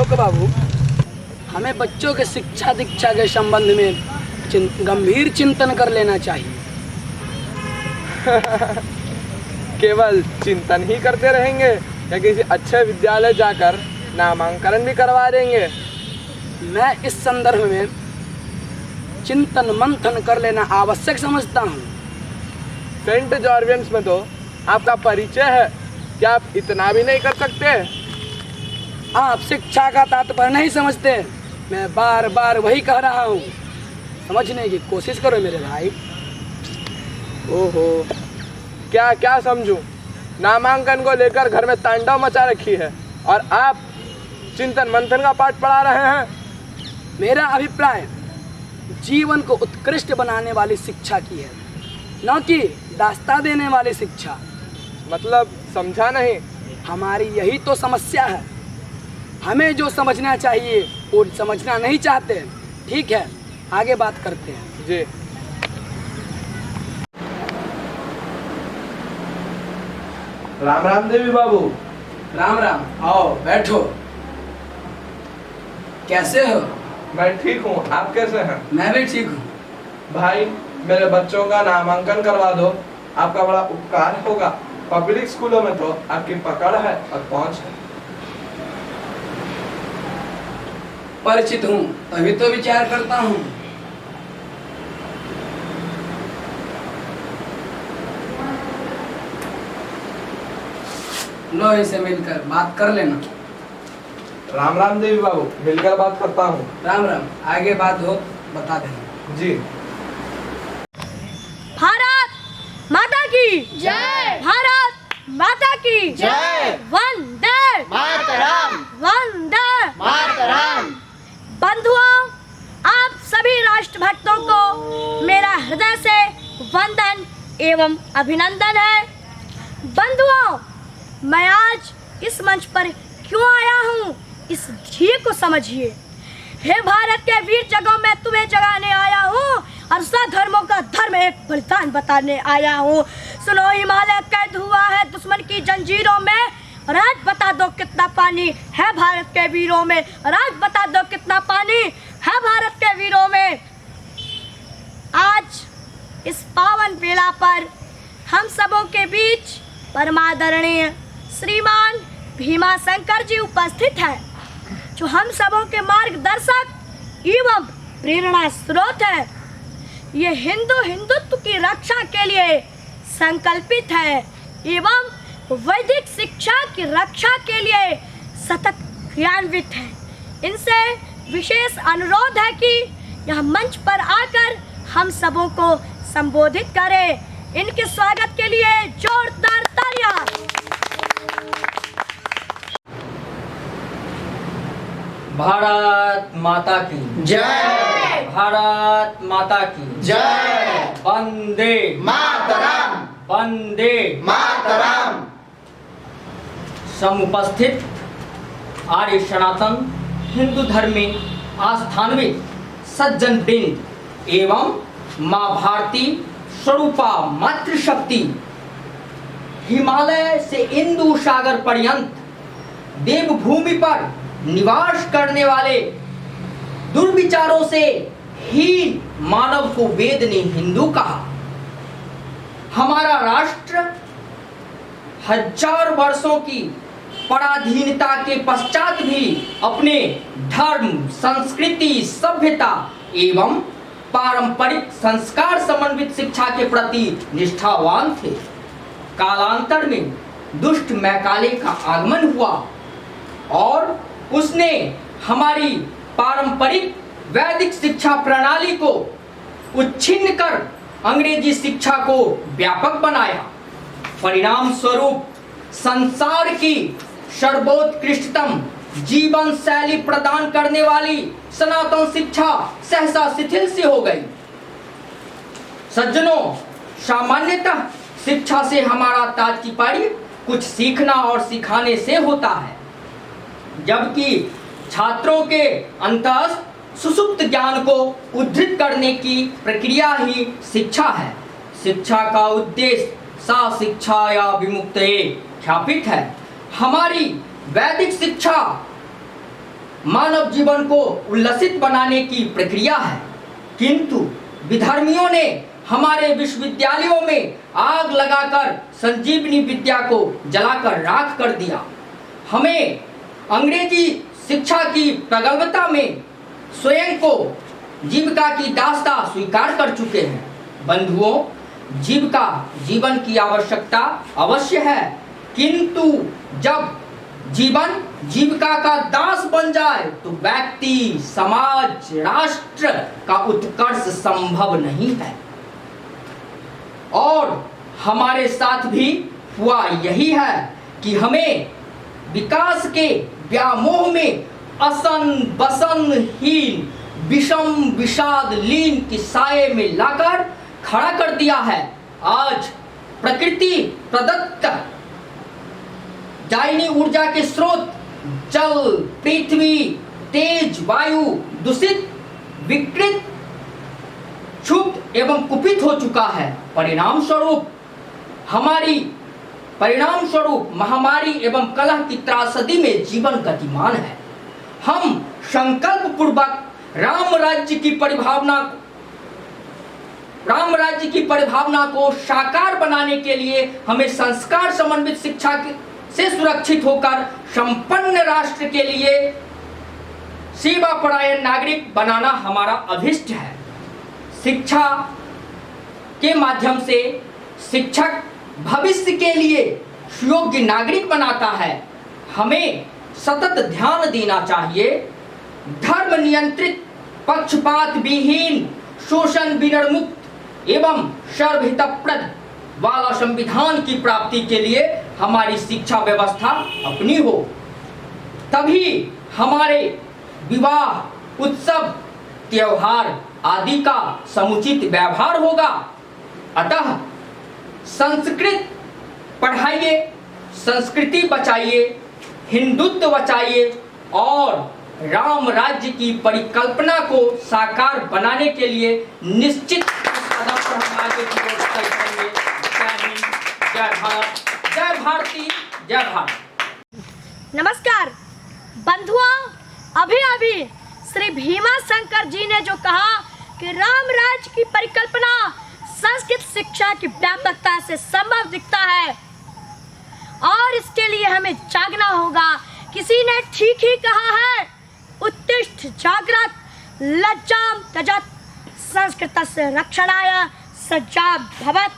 लोक बाबू, हमें बच्चों के शिक्षा दीक्षा के संबंध में गंभीर चिंतन कर लेना चाहिए। केवल चिंतन ही करते रहेंगे या किसी अच्छे विद्यालय जाकर नामांकन भी करवा देंगे? मैं इस संदर्भ में चिंतन मंथन कर लेना आवश्यक समझता हूँ। सेंट जॉर्वियंस में तो आपका परिचय है, क्या आप इतना भी नहीं कर सकते? आप शिक्षा का तात्पर्य नहीं समझते। मैं बार बार वही कह रहा हूँ, समझने की कोशिश करो मेरे भाई। ओहो, क्या क्या समझूं? नामांकन को लेकर घर में तांडव मचा रखी है और आप चिंतन मंथन का पाठ पढ़ा रहे हैं। मेरा अभिप्राय जीवन को उत्कृष्ट बनाने वाली शिक्षा की है, न कि दास्ता देने वाली शिक्षा। मतलब समझा नहीं। हमारी यही तो समस्या है, हमें जो समझना चाहिए वो समझना नहीं चाहते। ठीक है, आगे बात करते हैं। जी। राम राम देवी बाबू। राम राम, आओ बैठो। कैसे हो? मैं ठीक हूँ, आप कैसे हैं? मैं भी ठीक हूँ। भाई, मेरे बच्चों का नामांकन करवा दो, आपका बड़ा उपकार होगा। पब्लिक स्कूलों में तो आपकी पकड़ है और पहुंच है। परिचित हूँ, तभी तो विचार करता हूँ। लो, इसे मिलकर बात कर लेना। राम राम देवी बाबू, मिलकर बात करता हूँ। राम राम, आगे बात हो बता देना। जी। भारत माता की जय। भारत माता की जय। वंदे मातरम। वंदे मातरम। बंधुओं, आप सभी राष्ट्रभक्तों को मेरा हृदय से वंदन एवं अभिनंदन है। बंधुओं, मैं आज इस मंच पर क्यों आया हूँ, इस झी को समझिए। हे भारत के वीर जगों, मैं तुम्हें जगाने आया हूँ और धर्मों का धर्म एक बलिदान बताने आया हूँ। सुनो, हिमालय कैद हुआ है दुश्मन की जंजीरों में, और आज बता दो कितना पानी है भारत के वीरों में। और आज बता दो कितना पानी है भारत के वीरों में। आज इस पावन बेला पर हम सबों के बीच परमादरणीय श्रीमान भीमा शंकर जी उपस्थित हैं, जो हम सबों के मार्गदर्शक एवं प्रेरणा स्रोत है। ये हिंदुत्व की रक्षा के लिए संकल्पित है एवं वैदिक शिक्षा की रक्षा के लिए सतत क्रियान्वित है। इनसे विशेष अनुरोध है कि यह मंच पर आकर हम सबों को संबोधित करें। इनके स्वागत के लिए जोरदार तालियां। भारत माता की जय। भारत माता की जय। वंदे मातरम। वंदे मातरम। समुपस्थित आर्य सनातन हिंदू धर्म में आस्थान्वित सज्जन वृंद एवं माँ भारती स्वरूपा मातृशक्ति, हिमालय से इंदु सागर पर्यंत देवभूमि पर निवास करने वाले दुर्विचारों से हीन मानव को वेद ने हिंदू कहा। हमारा राष्ट्र हजार वर्षों की पराधीनता के पश्चात भी अपने धर्म, संस्कृति, सभ्यता एवं पारंपरिक संस्कार समन्वित शिक्षा के प्रति निष्ठावान थे। कालांतर में दुष्ट मैकाले का आगमन हुआ और उसने हमारी पारंपरिक वैदिक शिक्षा प्रणाली को उच्छिन्न कर अंग्रेजी शिक्षा को व्यापक बनाया। परिणाम स्वरूप संसार की सर्वोत्कृष्टतम जीवन शैली प्रदान करने वाली सनातन शिक्षा सहसा शिथिल से हो गई। सज्जनों, सामान्यतः शिक्षा से हमारा तात्पर्य कुछ सीखना और सिखाने से होता है, जबकि छात्रों के अंतःस्थ सुसुप्त ज्ञान को उद्धृत करने की प्रक्रिया ही शिक्षा है। शिक्षा का उद्देश्य सा शिक्षाया विमुक्तये ख्यापित है। हमारी वैदिक शिक्षा मानव जीवन को उल्लसित बनाने की प्रक्रिया है, किंतु विधर्मियों ने हमारे विश्वविद्यालयों में आग लगाकर संजीवनी विद्या को जलाकर राख कर दिया। हमें अंग्रेजी शिक्षा की प्रगल्भता में स्वयं को जीविका की दास्ता स्वीकार कर चुके हैं। बंधुओं, जीविका जीवन की आवश्यकता अवश्य है, किंतु जब जीवन जीविका का दास बन जाए तो व्यक्ति, समाज, राष्ट्र का उत्कर्ष संभव नहीं है। और हमारे साथ भी हुआ यही है कि हमें विकास के व्यामोह में असन बसन हीन विषम विषाद लीन की साये में लाकर खड़ा कर दिया है। आज प्रकृति प्रदत्त दायनी ऊर्जा के स्रोत जल, पृथ्वी, तेज, वायु दूषित, विकृत, क्षुब्ध एवं कुपित हो चुका है। परिणाम स्वरूप महामारी एवं कलह की त्रासदी में जीवन गतिमान है। हम संकल्प पूर्वक राम राज्य की परिभावना को साकार बनाने के लिए हमें संस्कार समन्वित शिक्षा से सुरक्षित होकर संपन्न राष्ट्र के लिए सेवापरायण नागरिक बनाना हमारा अभिष्ट है। शिक्षा के माध्यम से शिक्षक भविष्य के लिए योग्य नागरिक बनाता है। हमें सतत ध्यान देना चाहिए। धर्म नियंत्रित, पक्षपात विहीन, शोषण विनिर्मुक्त एवं सर्वहितप्रद वाला संविधान की प्राप्ति के लिए हमारी शिक्षा व्यवस्था अपनी हो, तभी हमारे विवाह, उत्सव, त्योहार आदि का समुचित व्यवहार होगा। अतः संस्कृत पढ़ाइए, संस्कृति बचाइए, हिंदुत्व बचाइए और राम राज्य की परिकल्पना को साकार बनाने के लिए निश्चित कदम पर हम आगे की ओर चल करेंगे। जय हिंद, जय भारत, जय भारती, जय भारत। नमस्कार बंधुओं, अभी अभी श्री भीमा शंकर जी ने जो कहा कि राम राज्य की परिकल्पना संस्कृत शिक्षा की व्यापकता से संभव दिखता है और इसके लिए हमें जागना होगा। किसी ने ठीक ही कहा है, उत्तिष्ठ जागृत लज्जाम त्यजत संस्कृतस्य रक्षणाय सज्जा भवत्।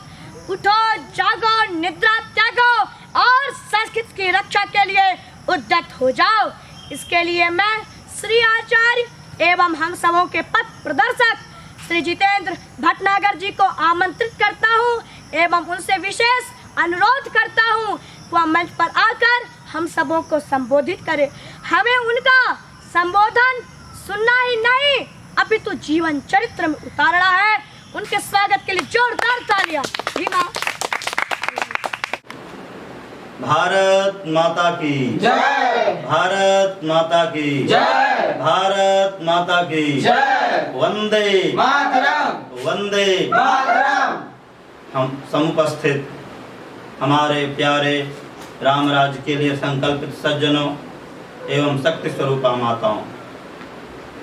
उठो, जागो, निद्रा त्यागो और संस्कृत की रक्षा के लिए उद्यत हो जाओ। इसके लिए मैं श्री आचार्य एवं हम सबों के पथ प्रदर्शक श्री जितेंद्र भटनागर जी को आमंत्रित करता हूँ एवं उनसे विशेष अनुरोध करता हूँ वह मंच पर आकर हम सबों को संबोधित करें। हमें उनका संबोधन सुनना ही नहीं अपितु जीवन चरित्र में उतारना है। उनके स्वागत के लिए जोरदार तालियां। भीमा। भारत माता की जय, भारत माता की जय, भारत माता की जय, वंदे मातरम, वंदे मातरम। हम समुपस्थित हमारे प्यारे राम राज्य के लिए संकल्पित सज्जनों एवं शक्ति स्वरूपा माताओं,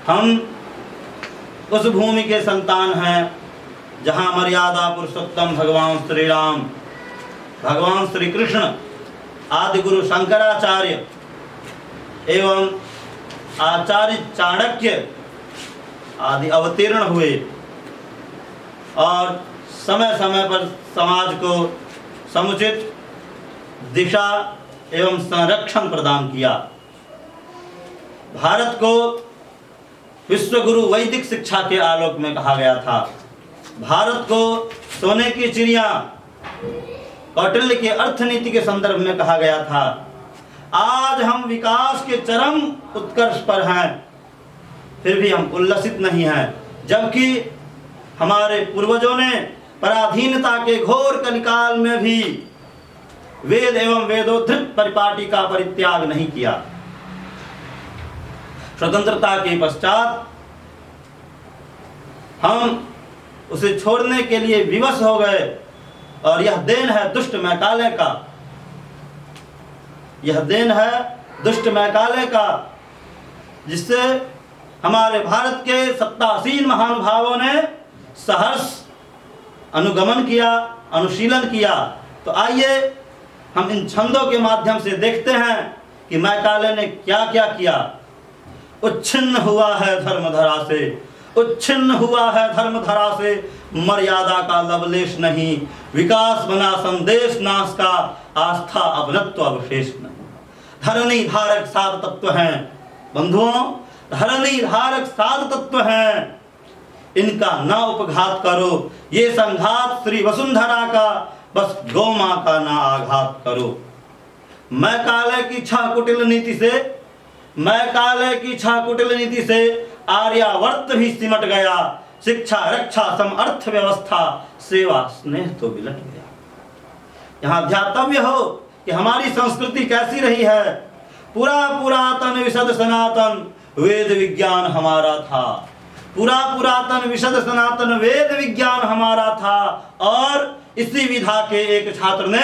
हम उस भूमि के संतान हैं जहाँ मर्यादा पुरुषोत्तम भगवान श्री राम, भगवान श्री कृष्ण, आदि गुरु शंकराचार्य एवं आचार्य चाणक्य आदि अवतीर्ण हुए और समय समय पर समाज को समुचित दिशा एवं संरक्षण प्रदान किया। भारत को विश्व गुरु वैदिक शिक्षा के आलोक में कहा गया था। भारत को सोने की चिड़िया कौटिल्य के अर्थनीति के संदर्भ में कहा गया था। आज हम विकास के चरम उत्कर्ष पर हैं, फिर भी हम उल्लसित नहीं हैं, जबकि हमारे पूर्वजों ने पराधीनता के घोर कलिकाल में भी वेद एवं वेदोद्धृत परिपाटी का परित्याग नहीं किया। स्वतंत्रता के पश्चात हम उसे छोड़ने के लिए विवश हो गए और यह देन है दुष्ट मैकाले का, यह देन है दुष्ट मैकाले का, जिससे हमारे भारत के सत्तासीन महानुभावों ने सहर्ष अनुगमन किया, अनुशीलन किया। तो आइए हम इन छंदों के माध्यम से देखते हैं कि मैकाले ने क्या क्या किया। उच्छिन्न हुआ है धर्मधरा से, उच्छिन्न हुआ है धर्मधरा से, मर्यादा का लवलेश नहीं, विकास बना संदेश नाश का, आस्था अवनत्व अवशेष नहीं। धरणी धारक सात तत्व हैं बंधुओं, धरणी धारक सात तत्व हैं, इनका ना उपघात करो, ये संघात श्री वसुंधरा का, बस गौ मां का ना आघात करो। मैकाले की छह कुटिल नीति से, मैकाले की छह कुटिल नीति से आर्यावर्त भी सिमट गया, शिक्षा रक्षा सम अर्थ व्यवस्था, सेवा स्नेह तो बिलट गया। यहाँ ध्यातव्य हो कि हमारी संस्कृति कैसी रही है। पूरा पुरातन विशद सनातन वेद विज्ञान हमारा था, पूरा पुरातन विशद सनातन वेद विज्ञान हमारा था, और इसी विधा के एक छात्र ने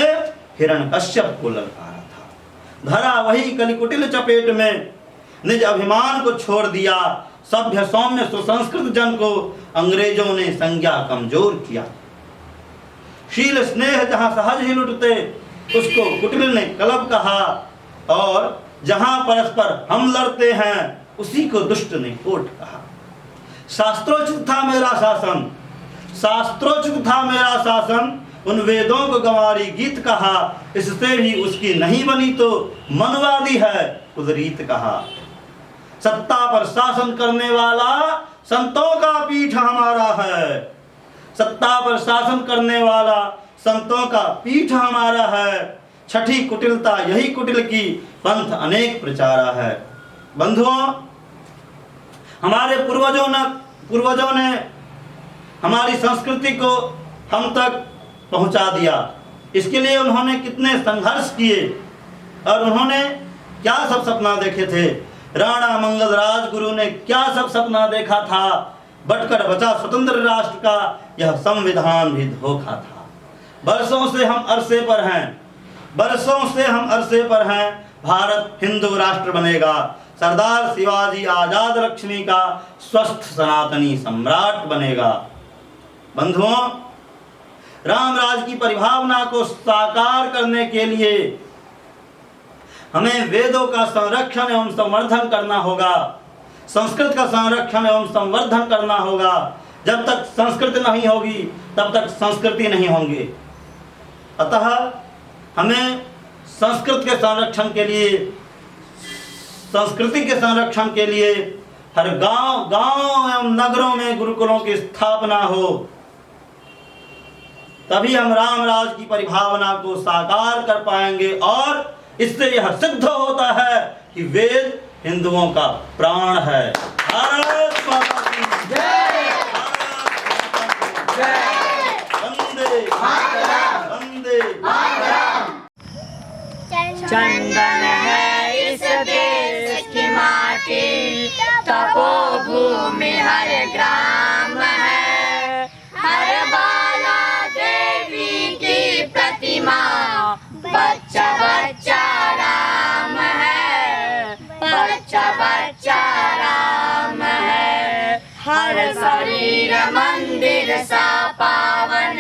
हिरण्यकश्यप को ललकारा था। धरा वही कलिकुटिल चपेट में, निज अभिमान को छोड़ दिया, सभ्य सौम्य सुसंस्कृत जन को अंग्रेजों ने संज्ञा कमजोर किया। शील स्नेह जहां सहज ही लुटते, उसको कुटिल ने कलब कहा, और जहां परस्पर हम लड़ते हैं, उसी को दुष्ट ने कोट कहा। शास्त्रोचित था मेरा शासन, शास्त्रोचित था मेरा शासन, उन वेदों को गंवारी गीत कहा, इससे भी उसकी नहीं बनी तो मनवादी है उदरीत कहा। सत्ता पर शासन करने वाला संतों का पीठ हमारा है, सत्ता पर शासन करने वाला संतों का पीठ हमारा है, छठी कुटिलता यही कुटिल की, पंथ अनेक प्रचारा है। बंधुओं, हमारे पूर्वजों ने हमारी संस्कृति को हम तक पहुंचा दिया। इसके लिए उन्होंने कितने संघर्ष किए, और उन्होंने क्या सब सपना देखे थे। राणा मंगल राजगुरु ने क्या सब सपना देखा था। बटकर बचा स्वतंत्र राष्ट्र का यह संविधान भी धोखा था। बरसों से हम अरसे पर हैं, बरसों से हम अरसे पर हैं, भारत हिंदू राष्ट्र बनेगा, सरदार शिवाजी आजाद लक्ष्मी का स्वस्थ सनातनी सम्राट बनेगा। बंधुओं, राम राज की परिभावना को साकार करने के लिए हमें वेदों का संरक्षण एवं संवर्धन करना होगा, संस्कृत का संरक्षण एवं संवर्धन करना होगा। जब तक संस्कृति नहीं होगी तब तक संस्कृति नहीं होंगी। अतः हमें संस्कृत के संरक्षण के लिए, संस्कृति के संरक्षण के लिए हर गांव एवं नगरों में गुरुकुलों की स्थापना हो, तभी हम राम राज की परिभावना को साकार कर पाएंगे। और इससे यह सिद्ध होता है कि वेद हिंदुओं का प्राण है। भारत माता की जय, वंदे वंदे मातरम। चंदन है इस देश की माटी, तपोभूमि हर ग्राम है, हर बाला देवी की प्रतिमा, बच्चा बच्चा राम है, बच्चा बच्चा राम है। हर शरीर मंदिर सा पावन,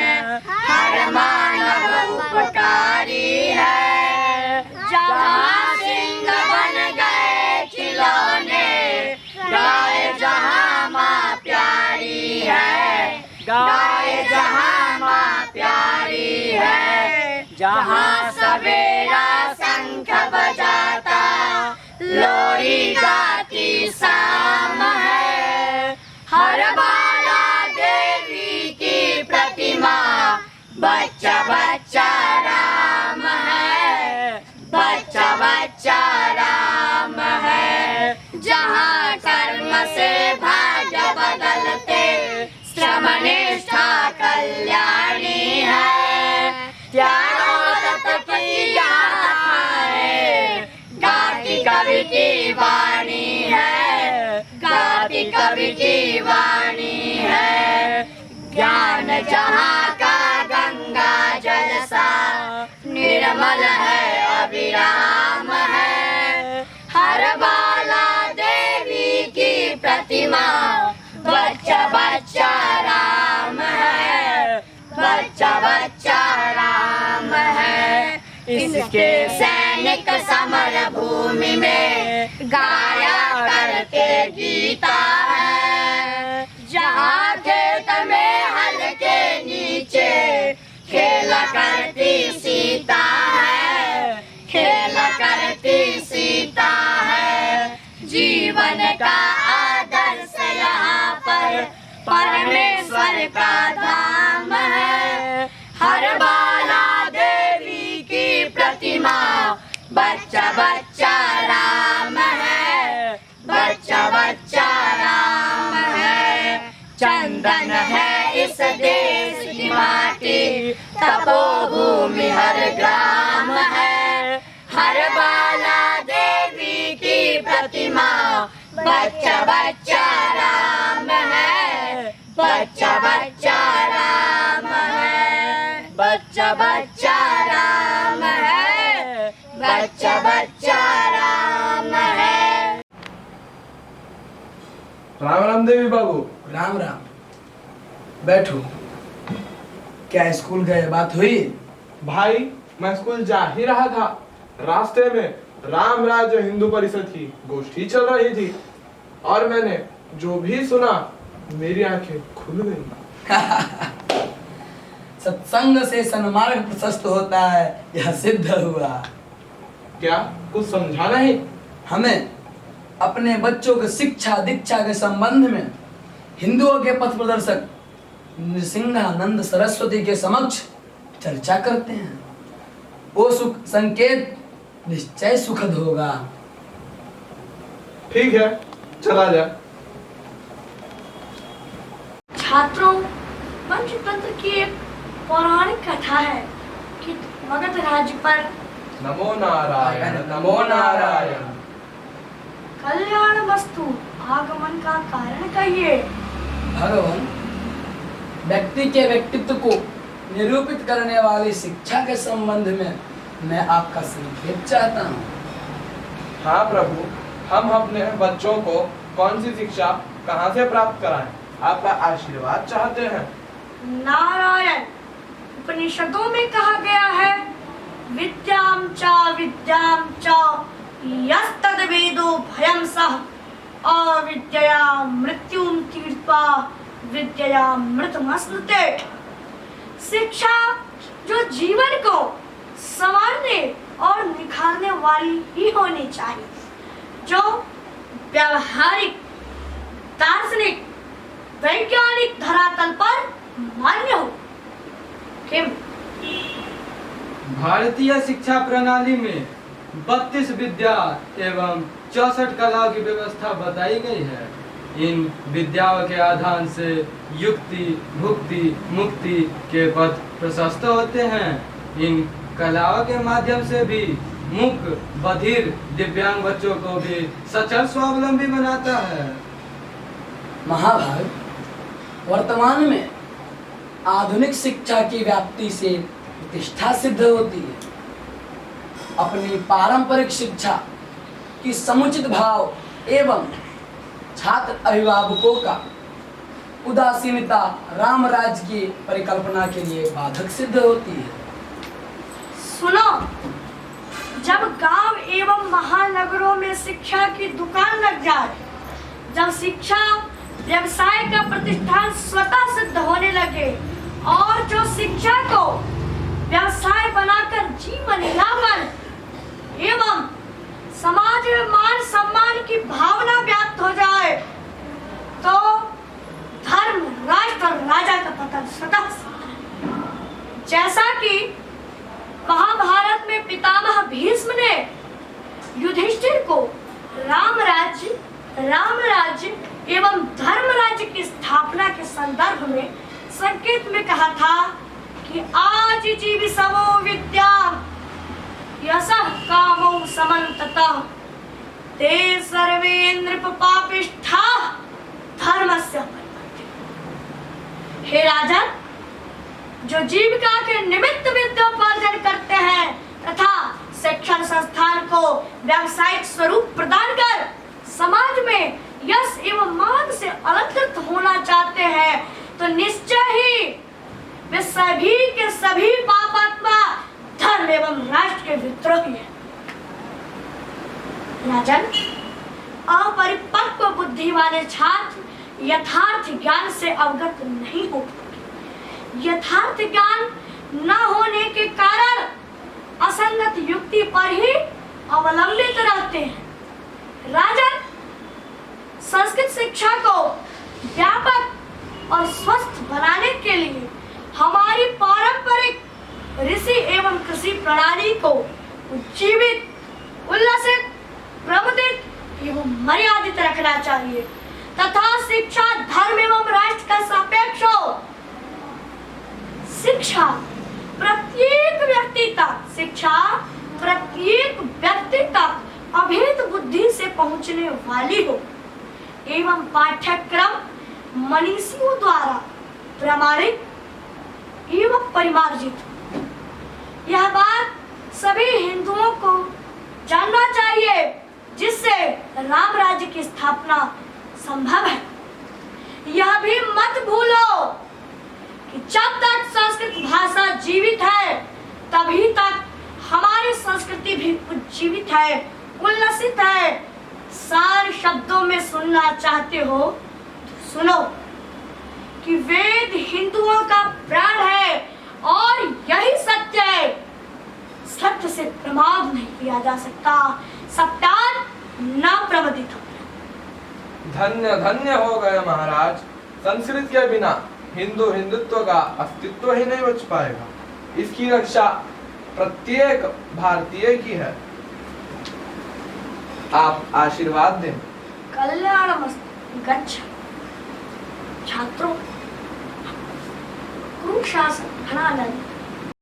हर मानव उपकारी है, जहाँ सिंह बन गए खिलौने, गाय जहाँ माँ प्यारी है, गाय जहाँ माँ प्यारी है, जहाँ सवेरा शंख बजाता, लोरी गाती शाम है, हर बाला देवी की प्रतिमा, बच्चा बच्चा राम है, बच्चा बच्चा राम है। जहाँ कर्म से भाग्य बदलते, श्रम निष्ठा कल्याणी है, त्यागों की गाथा है, गाती कवि की वाणी है, गाती कवि की वाणी है। ज्ञान जहाँ का गंगा जल सा, निर्मल है अविराम है, हर बाला देवी इसके सैनिक समर भूमि में गाया करते गीता है। जहाँ खेत में हल के नीचे खेला करती सीता है, खेला करती सीता है। जीवन का आदर्श यहाँ पर परमेश्वर का धाम है। हर बाला देवी की प्रतिमा बच्चा बच्चा राम है, बच्चा बच्चा राम है। चंदन है इस देश की माटी, तपोभूमि हर ग्राम है। हर बाला देवी की प्रतिमा बच्चा बच्चा राम है, बच्चा बच्चा राम है, बच्चा बच्चा राम है, बच्चा बच्चा राम है। राम राम देवी बाबू। राम राम, बैठो। क्या स्कूल गए, बात हुई? भाई मैं स्कूल जा ही रहा था, रास्ते में राम राज्य हिंदू परिषद की गोष्ठी चल रही थी और मैंने जो भी सुना मेरी आंखें खुल गई। सत्संग से सन्मार्ग प्रशस्त होता है, यह सिद्ध हुआ। क्या कुछ समझा नहीं? हमें अपने बच्चों की शिक्षा दीक्षा के संबंध में हिंदुओं के पथ प्रदर्शक नृसिंहानंद सरस्वती के समक्ष चर्चा करते हैं। वो सुख संकेत निश्चय सुखद होगा। ठीक है, चला जा। छात्रों, पंचतंत्र की एक पौराणिक कथा है कि मगध राज्य पर नमो नारायण नमो नारायण। कल्याण वस्तु आगमन का कारण कहिए। भगवान, व्यक्ति के व्यक्तित्व को निरूपित करने वाली शिक्षा के संबंध में मैं आपका संकेत चाहता हूँ। हाँ प्रभु, हम अपने बच्चों को कौन सी शिक्षा कहाँ से प्राप्त कराएं? आपका आशीर्वाद चाहते हैं। नारायण, उपनिषदों में कहा गया है, विद्याम च यस्तद्वेदो भयं सः अविद्यया मृत्युम तीर्त्वा विद्यया मृतमश्नुते। शिक्षा जो जीवन को संवारने और निखारने वाली ही होनी चाहिए, जो व्यावहारिक, दार्शनिक, वैज्ञानिक धरातल पर मान्य हो। किम? भारतीय शिक्षा प्रणाली में 32 विद्या एवं 64 कलाओं की व्यवस्था बताई गई है। इन विद्याओं के आधान से युक्ति, भुक्ति, मुक्ति के पथ प्रशस्त होते हैं। इन कलाओं के माध्यम से भी मूक, बधिर, दिव्यांग बच्चों को भी सचल स्वावलंबी बनाता है। महाभाग, वर्तमान में आधुनिक शिक्षा की व्याप्ति से प्रतिष्ठा सिद्ध होती है। अपनी पारंपरिक शिक्षा की समुचित भाव एवं छात्र अभिभावकों का उदासीनता राम राज्य की परिकल्पना के लिए बाधक सिद्ध होती है। सुनो, जब गांव एवं महानगरों में शिक्षा की दुकान लग जाए, जब शिक्षा व्यवसाय का प्रतिष्ठान स्वतः सिद्ध होने लगे और जो शिक्षा को व्यवसाय बनाकर जीवन यापन एवं समाज में मान सम्मान की भावना व्याप्त हो जाए, तो धर्म, राष्ट्र और राजा का पतन स्वतः सिद्ध है। जैसा कि महाभारत में पितामह भीष्म ने युधिष्ठिर को राम राज्य एवं धर्म राज्य की स्थापना के संदर्भ में संकेत में कहा था कि आज जीविसवो विद्या यशः कामो समन्ततः ते सर्वे नृपपापिष्ठाः धर्मस्य परिवर्तिनः। हे राजन, जो जीविका के निमित्त विद्योपार्जन करते हैं तथा शिक्षण संस्थान को व्यावसायिक स्वरूप प्रदान कर समाज में यश एवं मान से अलंकृत होना चाहते हैं, तो निश्चय ही वे सभी के सभी पापात्मा धर्म एवं राष्ट्र के विद्रोही हैं। राजन, अपरिपक्व बुद्धि वाले छात्र यथार्थ ज्ञान से अवगत नहीं हो पाते। यथार्थ ज्ञान न होने के कारण असंगत युक्ति पर ही अवलंबित रहते हैं। राजन, संस्कृत शिक्षा को व्यापक और स्वस्थ बनाने के लिए हमारी पारंपरिक ऋषि एवं कृषि प्रणाली को उज्जीवित, उल्लसित, प्रमुदित एवं मर्यादित रखना चाहिए तथा शिक्षा धर्म एवं राष्ट्र का सापेक्ष हो। शिक्षा प्रत्येक व्यक्ति तक अभेद बुद्धि से पहुंचने वाली हो एवं पाठ्यक्रम मनीषियों द्वारा प्रमाणित एवं परिमार्जित हो। यह बात सभी हिंदुओं को जानना चाहिए, जिससे राम राज्य की स्थापना संभव है। यह भी मत भूलो कि जब तक संस्कृत भाषा जीवित है तभी तक हमारी संस्कृति भी उज्जीवित है, उल्लसित है। सार शब्दों में सुनना चाहते हो तो सुनो कि वेद हिंदुओं का प्राण है और यही सत्य है। सत्य से प्रमाद नहीं किया जा सकता, सत्यान न प्रमदित हो। धन्य धन्य हो गए महाराज। संस्कृत के बिना हिंदुत्व का अस्तित्व ही नहीं बच पाएगा। इसकी रक्षा प्रत्येक भारतीय की है। आप आशीर्वाद दें। कल्याणमस्तु। गच्छ। छात्रों, कुरुशासन घनानंद